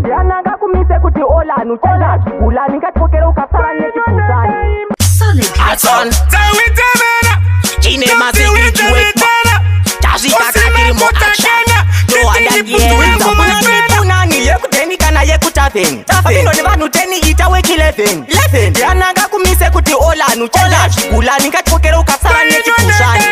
Yananga kumise kuti olanu changa ulani ngatokera ukasara nechikushani Solid Atson Chine mazingi chiwekma Chazika kakiri mo action No andagiye Unani yekuteni kana yekutafeni Afino ni vanu teni itaweki 11 Yananga kumise kuti olanu changa ulani ngatokera ukasara nechikushani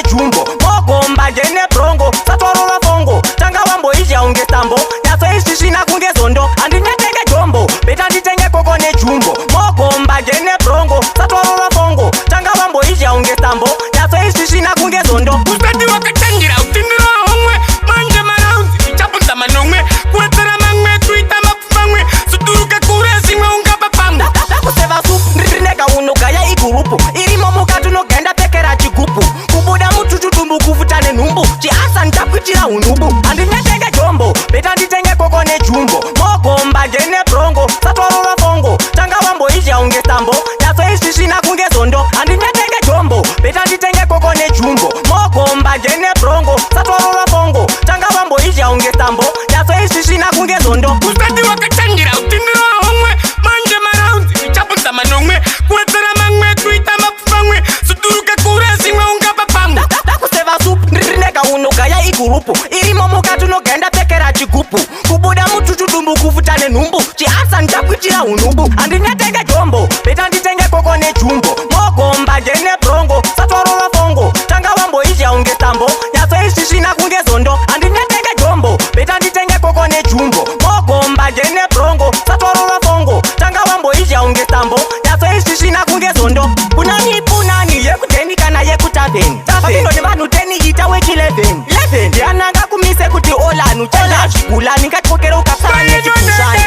Jumbo, Mogomba, Jene Brongo, Satorora Fongo, Tanga Wambo Ija Unge Tambo, Yaso Ishishina Kunge Zondo, and in Netenge Jumbo, Betandi Tenge Kokone Jumbo, Mogomba, Jene Brongo, Satorora Fongo, Tanga Wambo Ija Unge Tambo, Yaso Ishishina Kunge Zondo, Ustadi wakatangira, utindira hongwe, manje maraundi, chapunta manongwe, kuetera mangwe, tuita mapufangwe, suturuka kurezi mwe ungapa pamwe. Takuseva supu, nrinega unoga ya igurupu, irimo mukatu no genda pekera chigupu, kubuda mutututumbu kuvutane numbu, chiasa ntakuchira unubu, andinetenge jombo, beta nditenge kokone jumbo, Mogomba jene brongo, satorora fongo, tanga wambo ija unge tambo, yaso ishishina kunge zondo, andinetenge jombo, beta nditenge kokone jumbo, Mogomba jene brongo, satorora fongo, tanga wambo ija unge tambo, yaso ishishina kunge zondo. Ustadi wakatangira, utindira hongwe, manje maraundi, chapunta manongwe, kuetera mangwe, tuita mapufangwe, suturuka kurezi mwe ungapa pamwe. Takuseva supu, nrinega unoga ya igurupu, irimo mukatu no genda pekera chigupu, kubuda mutututumbu kuvutane numbu, chiasa ntakuchira unubu, andinetenge jombo, beta nditenge kokone jumbo, Mogomba jene brongo, satorora fongo, tanga wambo ija unge tambo, yaso ishishina kunge zondo, andinetenge jombo, beta nditenge kokone jumbo, Mogomba jene brongo, satorora fongo, tanga wambo ija unge tambo, yaso ishishina kunge zondo, punani yekuteni kana yekutafeni, afino ni vanu teni itaweki 11 Yananga kumise kuti olanu changa ulani ngatokera ukasara nechikushani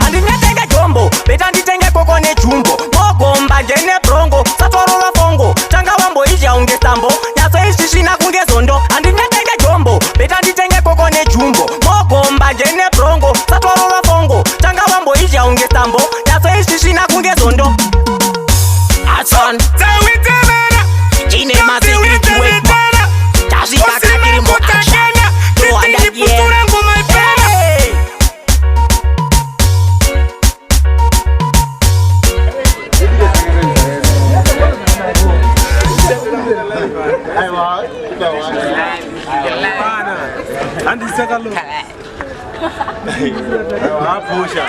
andinetenge jombo, beta nditenge kokone jumbo, Mogomba jene brongo, satorora fongo, tanga wambo ija unge tambo, yaso ishishina kunge zondo, andinetenge jombo, beta nditenge kokone jumbo, Mogomba jene brongo, satorora fongo, tanga wambo ija unge tambo, yaso ishishina kunge zondo. Atson Chine mazingi chiwekma Chazika kakiri mo action No andagiye Andi sekalo. Pusha.